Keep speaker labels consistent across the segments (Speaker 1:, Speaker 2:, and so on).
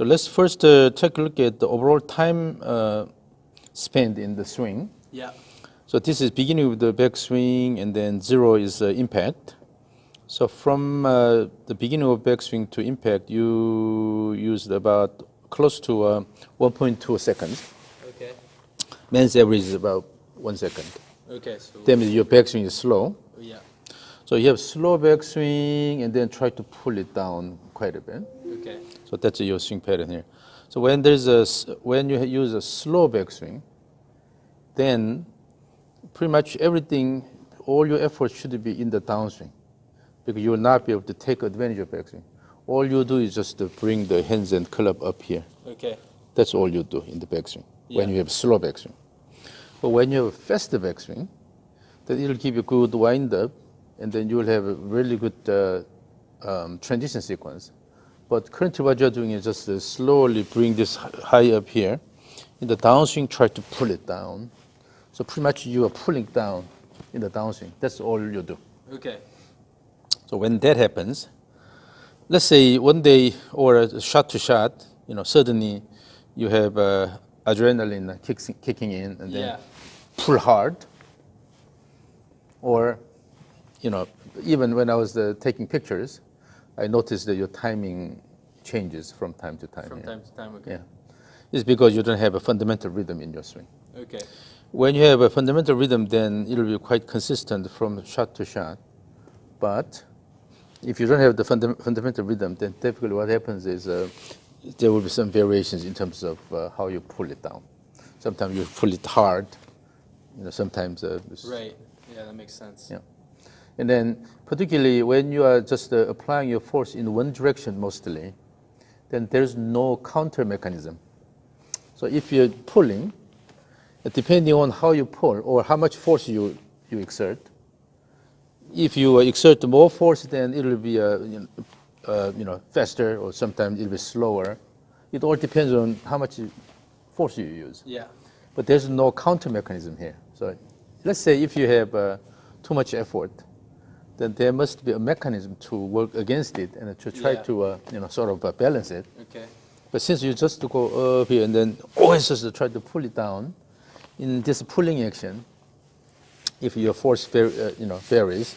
Speaker 1: So let's first take a look at the overall time spent in the swing.
Speaker 2: Yeah.
Speaker 1: So this is beginning with the backswing, and then 0 is impact. So from the beginning of backswing to impact, you used about close to 1.2 seconds.
Speaker 2: Okay.
Speaker 1: Man's average is about 1 second.
Speaker 2: Okay. So.
Speaker 1: That means your backswing is slow.
Speaker 2: Yeah.
Speaker 1: So you have slow backswing, and then try to pull it down quite a bit.
Speaker 2: Okay.
Speaker 1: So that's your swing pattern here. So when you use a slow backswing, then pretty much everything, all your effort should be in the downswing, because you will not be able to take advantage of backswing. All you do is just to bring the hands and club up here.
Speaker 2: Okay.
Speaker 1: That's all you do in the backswing when
Speaker 2: Yeah.
Speaker 1: you have slow backswing. But when you have a faster backswing, then it'll give you good wind up, and then you will have a really good transition sequence. But currently what you're doing is just slowly bring this high up here. In the downswing, try to pull it down. So pretty much you are pulling down in the downswing. That's all you do.
Speaker 2: Okay.
Speaker 1: So when that happens, let's say one day or a shot to shot, suddenly you have adrenaline kicking in, and then pull hard. Or, even when I was taking pictures, I noticed that your timing changes from time to time.
Speaker 2: From time to time, okay.
Speaker 1: Yeah. It's because you don't have a fundamental rhythm in your swing.
Speaker 2: Okay.
Speaker 1: When you have a fundamental rhythm, then it'll be quite consistent from shot to shot. But if you don't have the fundamental rhythm, then typically what happens is there will be some variations in terms of how you pull it down. Sometimes you pull it hard, sometimes.
Speaker 2: Right. Yeah, that makes sense.
Speaker 1: Yeah. And then particularly when you are just applying your force in one direction mostly, then there's no counter mechanism. So if you're pulling, depending on how you pull or how much force you exert, if you exert more force, then it'll be faster, or sometimes it'll be slower. It all depends on how much force you use.
Speaker 2: Yeah.
Speaker 1: But there's no counter mechanism here. So let's say if you have too much effort, then there must be a mechanism to work against it and to try to sort of balance it.
Speaker 2: Okay.
Speaker 1: But since you just go up here and then always just try to pull it down, in this pulling action, if your force varies,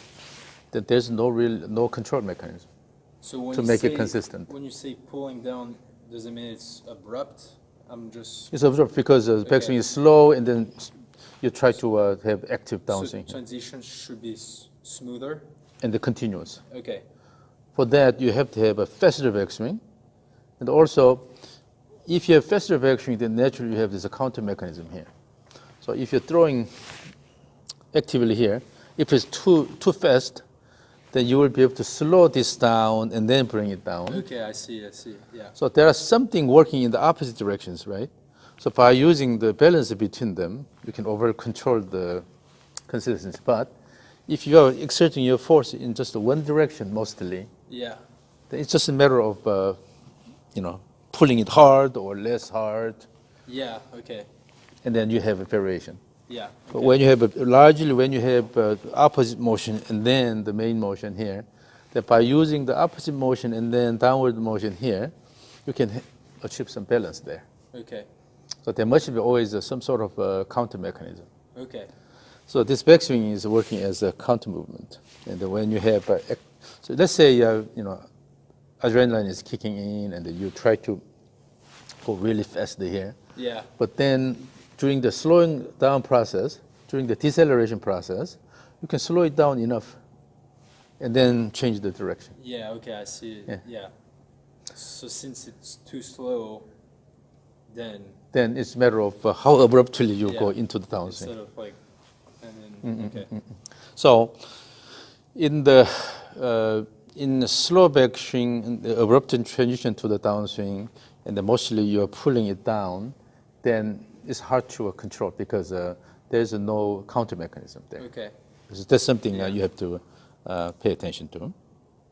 Speaker 1: then there's no control mechanism
Speaker 2: So
Speaker 1: to make it consistent.
Speaker 2: When you say pulling down, does it mean it's abrupt?
Speaker 1: It's abrupt because the backswing is slow, and then you try to have active downswing.
Speaker 2: So transition should be smoother?
Speaker 1: And the continuous.
Speaker 2: Okay.
Speaker 1: For that, you have to have a faster backswing. And also, if you have faster backswing, then naturally you have this counter mechanism here. So if you're throwing actively here, if it's too fast, then you will be able to slow this down and then bring it down.
Speaker 2: Okay, I see, yeah.
Speaker 1: So there is something working in the opposite directions, right? So by using the balance between them, you can control the consistency. But if you are exerting your force in just one direction mostly,
Speaker 2: then
Speaker 1: it's just a matter of pulling it hard or less hard.
Speaker 2: Yeah, okay.
Speaker 1: And then you have a variation.
Speaker 2: Yeah. Okay.
Speaker 1: But when you have largely when you have opposite motion and then the main motion here, that by using the opposite motion and then downward motion here, you can achieve some balance there.
Speaker 2: Okay.
Speaker 1: So there must be always some sort of counter mechanism.
Speaker 2: Okay.
Speaker 1: So this backswing is working as a counter movement. And then when you have, so let's say adrenaline is kicking in, and then you try to go really fast here.
Speaker 2: Yeah.
Speaker 1: But then during the slowing down process, during the deceleration process, you can slow it down enough and then change the direction.
Speaker 2: Yeah, okay, I see. Yeah. So since it's too slow, then
Speaker 1: it's a matter of how abruptly you go into the downswing.
Speaker 2: Instead of okay.
Speaker 1: So in the slow backswing, the abrupt transition to the downswing, and then mostly you're pulling it down, then it's hard to control because there's no counter mechanism there.
Speaker 2: Okay.
Speaker 1: So that's something you have to pay attention to.